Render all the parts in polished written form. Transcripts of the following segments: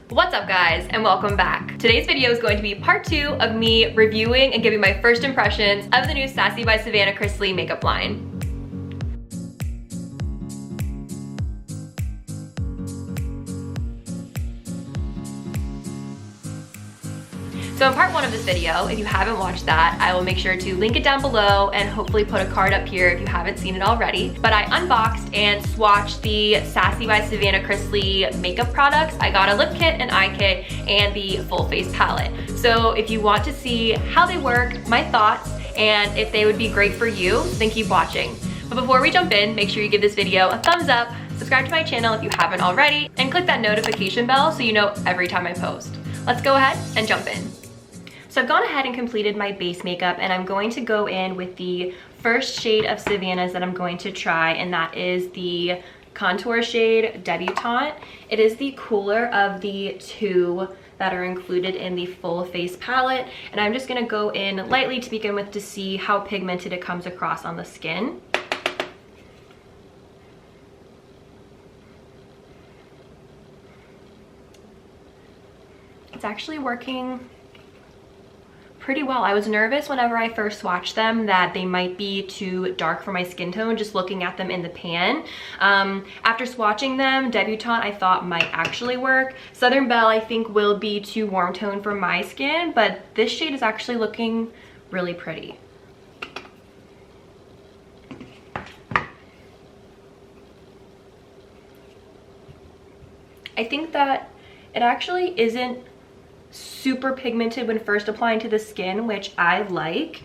What's up guys, and welcome back. Today's video is going to be part 2 of me reviewing and giving my first impressions of the new Sassy by Savannah Chrisley makeup line. So in part 1 of this video, if you haven't watched that, I will make sure to link it down below and hopefully put a card up here if you haven't seen it already. But I unboxed and swatched the Sassy by Savannah Chrisley makeup products. I got a lip kit, an eye kit, and the full face palette. So if you want to see how they work, my thoughts, and if they would be great for you, then keep watching. But before we jump in, make sure you give this video a thumbs up, subscribe to my channel if you haven't already, and click that notification bell so you know every time I post. Let's go ahead and jump in. So I've gone ahead and completed my base makeup, and I'm going to go in with the first shade of Savannah's that I'm going to try, and that is the contour shade Debutante. It is the cooler of the 2 that are included in the full face palette, and I'm just gonna go in lightly to begin with to see how pigmented it comes across on the skin. It's actually working pretty well. I was nervous whenever I first swatched them that they might be too dark for my skin tone, just looking at them in the pan. After swatching them, Debutante I thought might actually work. Southern Belle I think will be too warm tone for my skin, but this shade is actually looking really pretty. I think that it actually isn't super pigmented when first applying to the skin, which I like,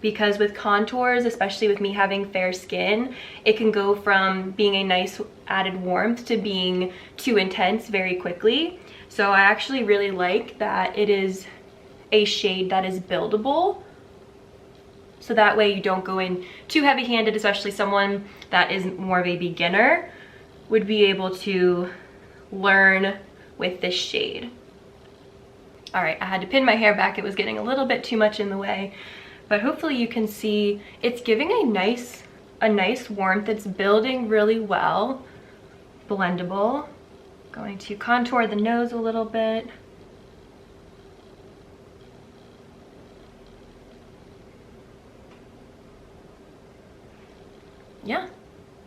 because with contours, especially with me having fair skin, it can go from being a nice added warmth to being too intense very quickly. So I actually really like that it is a shade that is buildable, so that way you don't go in too heavy-handed, especially someone that is more of a beginner would be able to learn with this shade. All right, I had to pin my hair back. It was getting a little bit too much in the way, but hopefully you can see it's giving a nice warmth. It's building really well, blendable. Going to contour the nose a little bit. Yeah,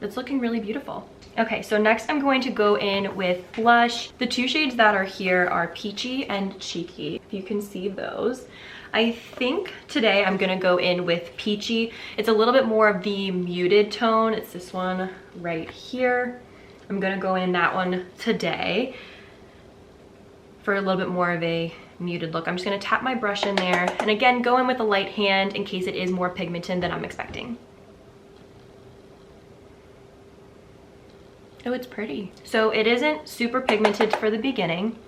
it's looking really beautiful. Okay, so next I'm going to go in with blush. The 2 shades that are here are Peachy and Cheeky, if you can see those. I think today I'm gonna go in with Peachy. It's a little bit more of the muted tone. It's this one right here. I'm gonna go in that one today for a little bit more of a muted look. I'm just gonna tap my brush in there, and again, go in with a light hand in case it is more pigmented than I'm expecting. Oh, it's pretty. So it isn't super pigmented for the beginning,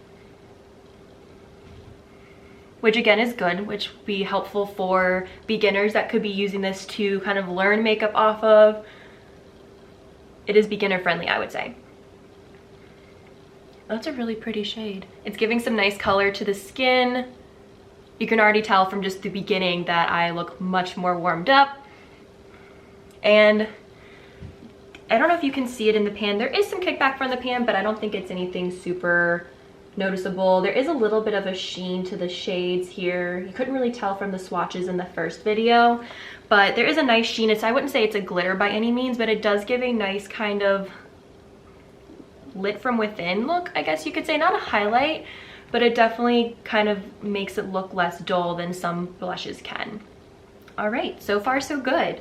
which again is good, which would be helpful for beginners that could be using this to kind of learn makeup off of. It is beginner friendly, I would say. That's a really pretty shade. It's giving some nice color to the skin. You can already tell from just the beginning that I look much more warmed up. And I don't know if you can see it in the pan. There is some kickback from the pan, but I don't think it's anything super noticeable. There is a little bit of a sheen to the shades here. You couldn't really tell from the swatches in the first video, but there is a nice sheen. I wouldn't say it's a glitter by any means, but it does give a nice kind of lit from within look, I guess you could say. Not a highlight, but it definitely kind of makes it look less dull than some blushes can. All right, so far so good.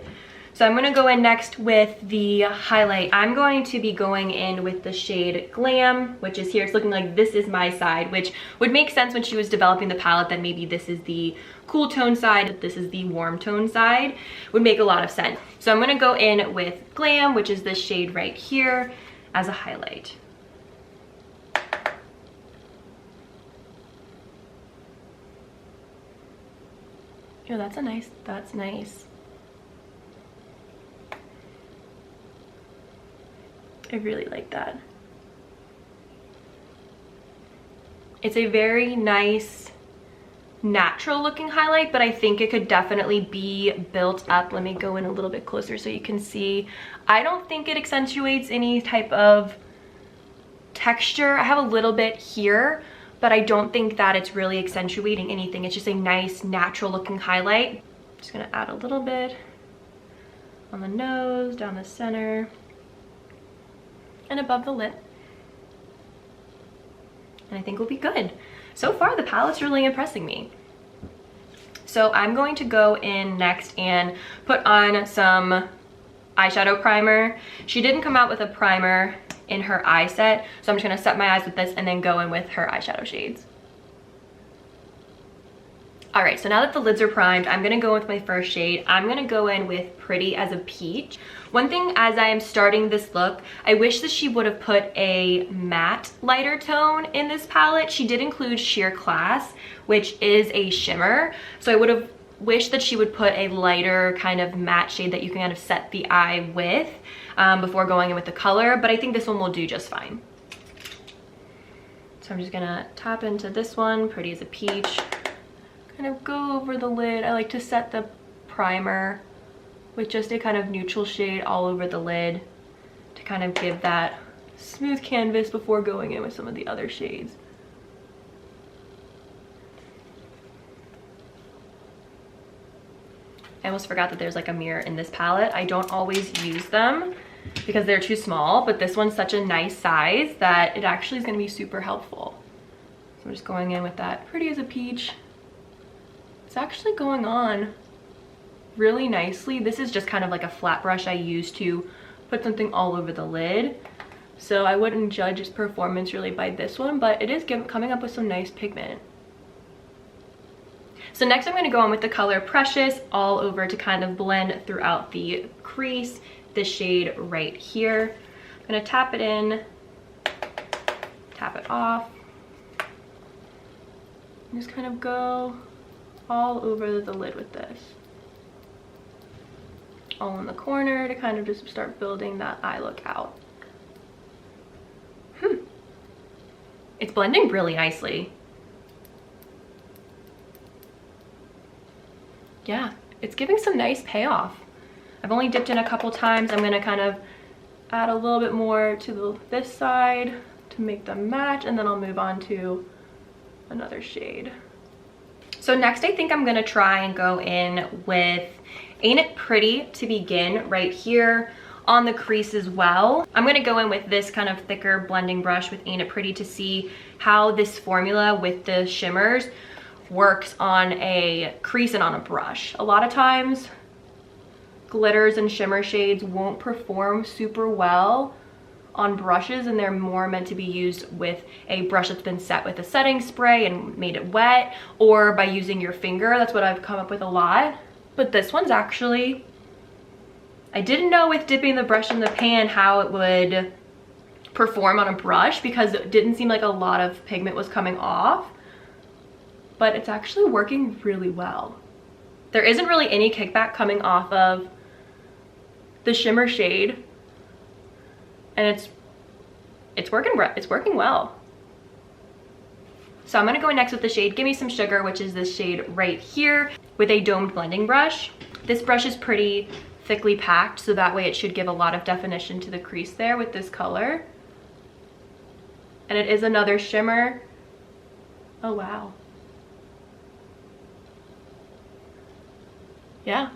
So I'm gonna go in next with the highlight. I'm going to be going in with the shade Glam, which is here. It's looking like this is my side, which would make sense when she was developing the palette, that maybe this is the cool tone side, this is the warm tone side. Would make a lot of sense. So I'm gonna go in with Glam, which is this shade right here, as a highlight. Oh, that's nice. I really like that. It's a very nice, natural looking highlight, but I think it could definitely be built up. Let me go in a little bit closer so you can see. I don't think it accentuates any type of texture. I have a little bit here, but I don't think that it's really accentuating anything. It's just a nice natural looking highlight. Just gonna add a little bit on the nose, down the center, and above the lip. And I think we'll be good. So far, the palette's really impressing me. So I'm going to go in next and put on some eyeshadow primer. She didn't come out with a primer in her eye set, so I'm just gonna set my eyes with this and then go in with her eyeshadow shades. All right, so now that the lids are primed, I'm gonna go with my first shade. I'm gonna go in with Pretty as a Peach. One thing as I am starting this look, I wish that she would have put a matte lighter tone in this palette. She did include Sheer Class, which is a shimmer. So I would have wished that she would put a lighter kind of matte shade that you can kind of set the eye with before going in with the color, but I think this one will do just fine. So I'm just gonna tap into this one, Pretty as a Peach. Kind of go over the lid. I like to set the primer with just a kind of neutral shade all over the lid to kind of give that smooth canvas before going in with some of the other shades. I almost forgot that there's like a mirror in this palette. I don't always use them because they're too small, but this one's such a nice size that it actually is going to be super helpful. So I'm just going in with that Pretty as a Peach. It's actually going on really nicely. This is just kind of like a flat brush I use to put something all over the lid. So I wouldn't judge its performance really by this one, but it is coming up with some nice pigment. So next I'm going to go on with the color Precious all over to kind of blend throughout the crease, the shade right here. I'm going to tap it in, tap it off, and just kind of go all over the lid with this. All in the corner to kind of just start building that eye look out. It's blending really nicely. Yeah, it's giving some nice payoff. I've only dipped in a couple times. I'm gonna kind of add a little bit more to this side to make them match, and then I'll move on to another shade. So next I think I'm gonna try and go in with Ain't It Pretty to begin right here on the crease as well. I'm gonna go in with this kind of thicker blending brush with Ain't It Pretty to see how this formula with the shimmers works on a crease and on a brush. A lot of times glitters and shimmer shades won't perform super well on brushes, and they're more meant to be used with a brush that's been set with a setting spray and made it wet, or by using your finger. That's what I've come up with a lot. But this one's actually, I didn't know with dipping the brush in the pan how it would perform on a brush because it didn't seem like a lot of pigment was coming off, but it's actually working really well. There isn't really any kickback coming off of the shimmer shade, and it's working well. So I'm gonna go next with the shade Gimme Some Sugar, which is this shade right here, with a domed blending brush. This brush is pretty thickly packed, so that way it should give a lot of definition to the crease there with this color. And it is another shimmer. Oh wow. Yeah,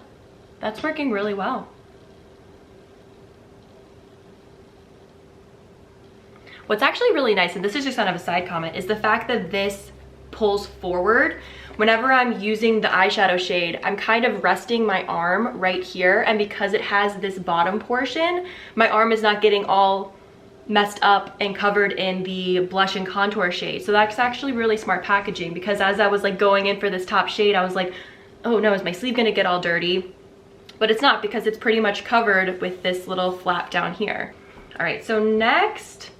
that's working really well. What's actually really nice, and this is just kind of a side comment, is the fact that this pulls forward. Whenever I'm using the eyeshadow shade, I'm kind of resting my arm right here, and because it has this bottom portion, my arm is not getting all messed up and covered in the blush and contour shade. So that's actually really smart packaging, because as I was like going in for this top shade, I was like, oh no, is my sleeve gonna get all dirty? But it's not, because it's pretty much covered with this little flap down here. All right, so next,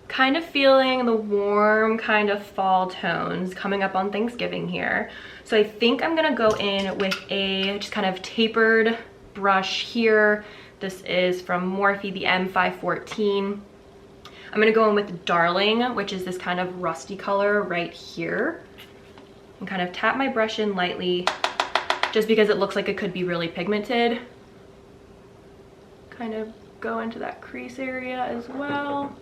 kind of feeling the warm kind of fall tones coming up on Thanksgiving here. So I think I'm gonna go in with a just kind of tapered brush here. This is from Morphe, the M514. I'm gonna go in with Darling, which is this kind of rusty color right here, and kind of tap my brush in lightly, just because it looks like it could be really pigmented. Kind of go into that crease area as well.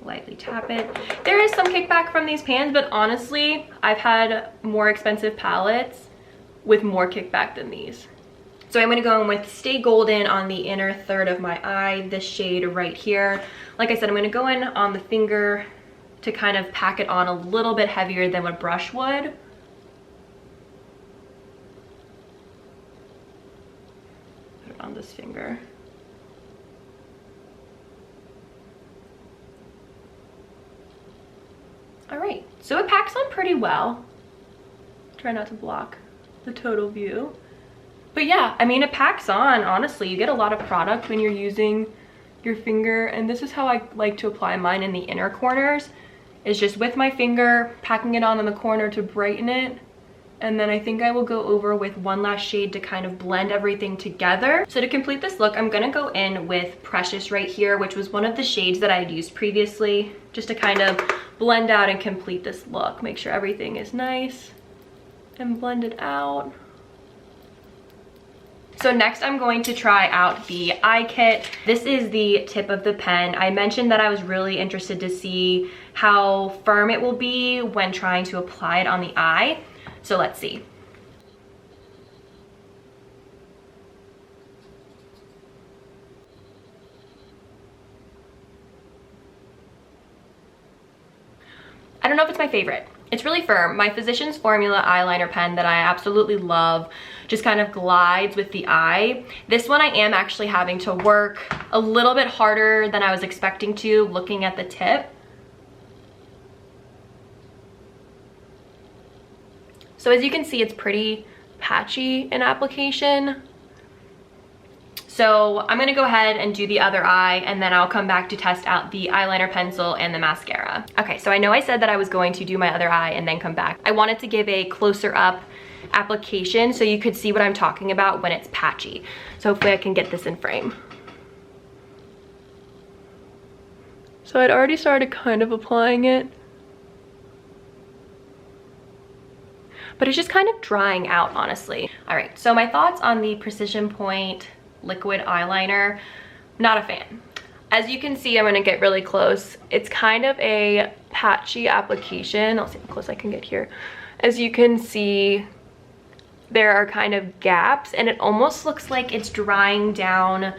lightly tap it. There is some kickback from these pans, but honestly, I've had more expensive palettes with more kickback than these. So I'm gonna go in with Stay Golden on the inner third of my eye, this shade right here. Like I said, I'm gonna go in on the finger to kind of pack it on a little bit heavier than what brush would. Put it on this finger. All right, so it packs on pretty well. Try not to block the total view. But yeah, I mean, it packs on, honestly. You get a lot of product when you're using your finger, and this is how I like to apply mine in the inner corners. Is just with my finger, packing it on in the corner to brighten it. And then I think I will go over with one last shade to kind of blend everything together. So to complete this look, I'm gonna go in with Precious right here, which was one of the shades that I had used previously, just to kind of blend out and complete this look. Make sure everything is nice and blended out. So next I'm going to try out the eye kit. This is the tip of the pen. I mentioned that I was really interested to see how firm it will be when trying to apply it on the eye. So let's see. I don't know if it's my favorite. It's really firm. My Physicians Formula eyeliner pen that I absolutely love just kind of glides with the eye. This one I am actually having to work a little bit harder than I was expecting to, looking at the tip. So as you can see, it's pretty patchy in application. So I'm gonna go ahead and do the other eye, and then I'll come back to test out the eyeliner pencil and the mascara. Okay, so I know I said that I was going to do my other eye and then come back. I wanted to give a closer up application so you could see what I'm talking about when it's patchy. So hopefully I can get this in frame. So I'd already started kind of applying it, but it's just kind of drying out, honestly. All right, so my thoughts on the Precision Point liquid eyeliner, not a fan. As you can see, I'm gonna get really close. It's kind of a patchy application. I'll see how close I can get here. As you can see, there are kind of gaps, and it almost looks like it's drying down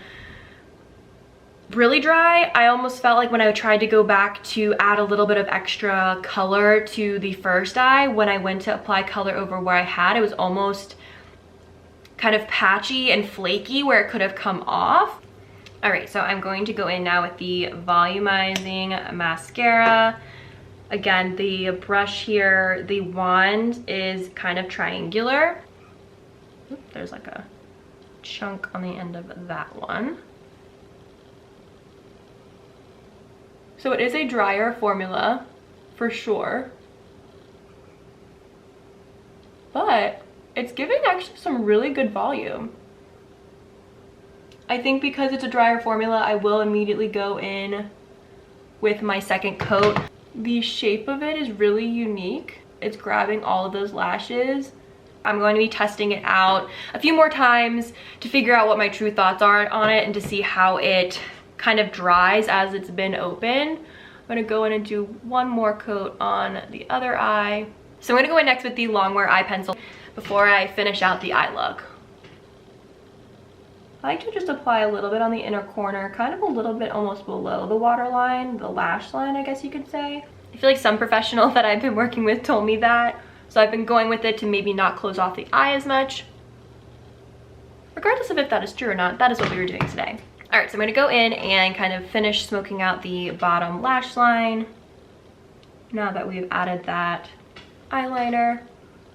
really dry. I almost felt like when I tried to go back to add a little bit of extra color to the first eye, when I went to apply color over where I had, it was almost kind of patchy and flaky where it could have come off. All right, so I'm going to go in now with the volumizing mascara. Again, the brush here, the wand is kind of triangular. Oop, there's like a chunk on the end of that one. So it is a drier formula for sure, but it's giving actually some really good volume. I think because it's a drier formula, I will immediately go in with my second coat. The shape of it is really unique. It's grabbing all of those lashes. I'm going to be testing it out a few more times to figure out what my true thoughts are on it and to see how it kind of dries as it's been open. I'm gonna go in and do one more coat on the other eye. So I'm gonna go in next with the Longwear eye pencil before I finish out the eye look. I like to just apply a little bit on the inner corner, kind of a little bit almost below the waterline, the lash line, I guess you could say. I feel like some professional that I've been working with told me that, so I've been going with it to maybe not close off the eye as much. Regardless of if that is true or not, that is what we were doing today. All right, so I'm gonna go in and kind of finish smoking out the bottom lash line now that we've added that eyeliner.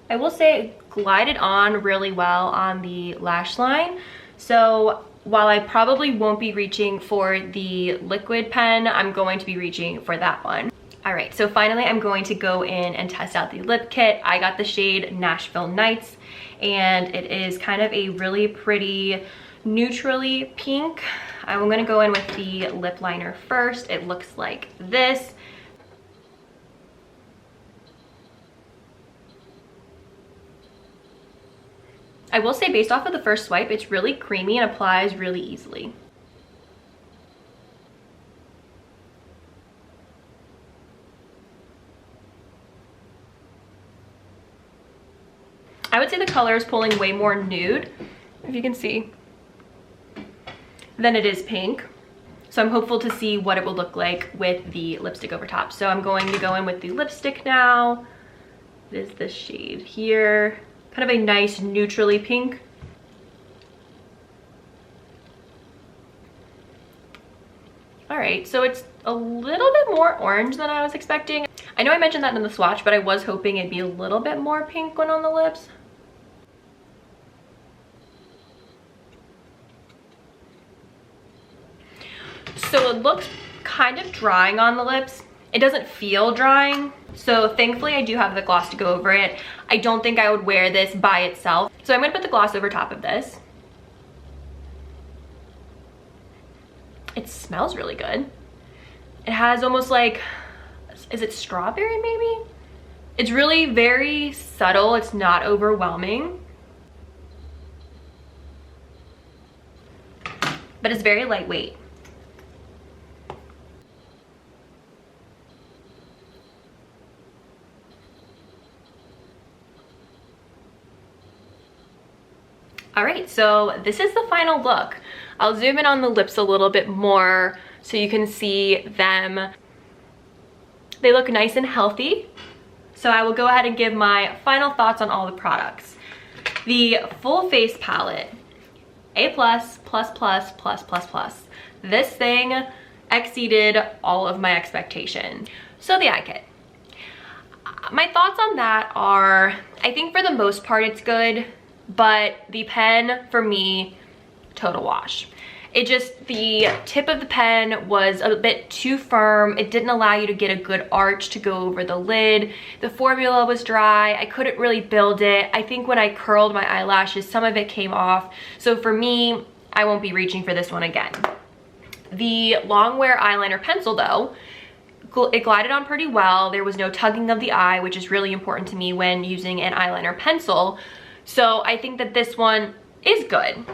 I will say it glided on really well on the lash line. So while I probably won't be reaching for the liquid pen, I'm going to be reaching for that one. All right, so finally I'm going to go in and test out the lip kit. I got the shade Nashville Nights, and it is kind of a really pretty neutrally pink. I'm gonna go in with the lip liner first. It looks like this. I will say, based off of the first swipe, it's really creamy and applies really easily. I would say the color is pulling way more nude, if you can see, than it is pink. So I'm hopeful to see what it will look like with the lipstick over top. So I'm going to go in with the lipstick now. This is the shade here. Kind of a nice neutrally pink. All right, so it's a little bit more orange than I was expecting. I know I mentioned that in the swatch, but I was hoping it'd be a little bit more pink when on the lips. So it looks kind of drying on the lips. It doesn't feel drying. So thankfully I do have the gloss to go over it. I don't think I would wear this by itself. So I'm gonna put the gloss over top of this. It smells really good. It has almost like, is it strawberry maybe? It's really very subtle. It's not overwhelming. But it's very lightweight. All right, so this is the final look. I'll zoom in on the lips a little bit more so you can see them. They look nice and healthy. So I will go ahead and give my final thoughts on all the products. The full face palette, A+++++++. This thing exceeded all of my expectations. So the eye kit. My thoughts on that are, I think for the most part it's good, but the pen for me, total wash. The tip of the pen was a bit too firm. It didn't allow you to get a good arch to go over the lid. The formula was dry. I couldn't really build it. I think when I curled my eyelashes, some of it came off. So for me, I won't be reaching for this one again. The Longwear eyeliner pencil though, it glided on pretty well. There was no tugging of the eye, which is really important to me when using an eyeliner pencil. So I think that this one is good.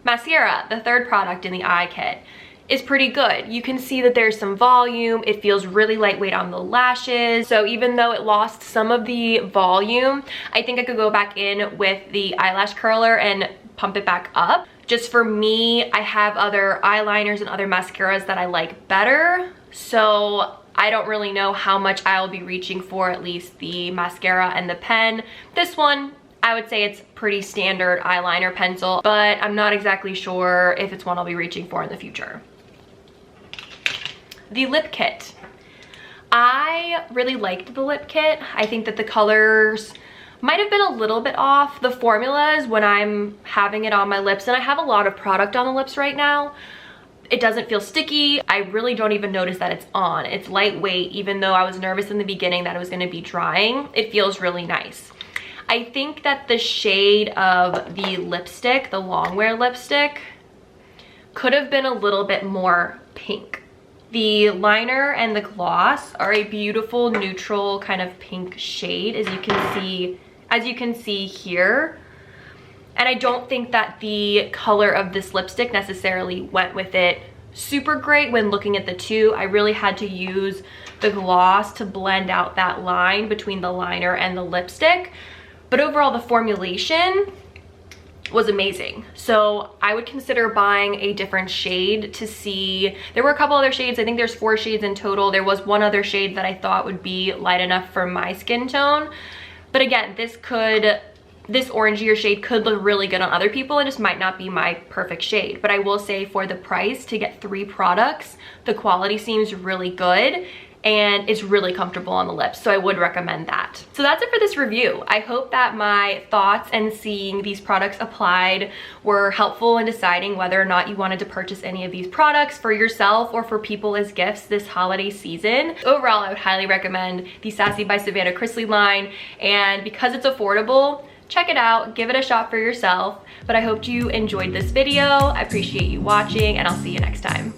Mascara, the third product in the eye kit, is pretty good. You can see that there's some volume. It feels really lightweight on the lashes. So even though it lost some of the volume, I think I could go back in with the eyelash curler and pump it back up. Just for me, I have other eyeliners and other mascaras that I like better. So I don't really know how much I'll be reaching for, at least the mascara and the pen. This one, I would say it's pretty standard eyeliner pencil, but I'm not exactly sure if it's one I'll be reaching for in the future. The lip kit. I really liked the lip kit. I think that the colors might have been a little bit off. The formulas when I'm having it on my lips, and I have a lot of product on the lips right now, it doesn't feel sticky. I really don't even notice that it's on. It's lightweight, even though I was nervous in the beginning that it was gonna be drying. It feels really nice. I think that the shade of the lipstick, the Longwear lipstick, could have been a little bit more pink. The liner and the gloss are a beautiful neutral kind of pink shade, as you can see here. And I don't think that the color of this lipstick necessarily went with it super great when looking at the two. I really had to use the gloss to blend out that line between the liner and the lipstick. But overall, the formulation was amazing. So I would consider buying a different shade to see. There were a couple other shades. I think there's 4 shades in total. There was one other shade that I thought would be light enough for my skin tone. But again, this orangier shade could look really good on other people. It just might not be my perfect shade. But I will say for the price, to get 3 products, the quality seems really good. And it's really comfortable on the lips, so I would recommend that. So that's it for this review. I hope that my thoughts and seeing these products applied were helpful in deciding whether or not you wanted to purchase any of these products for yourself or for people as gifts this holiday season. Overall, I would highly recommend the Sassy by Savannah Chrisley line, and because it's affordable, check it out, give it a shot for yourself. But I hope you enjoyed this video. I appreciate you watching, and I'll see you next time.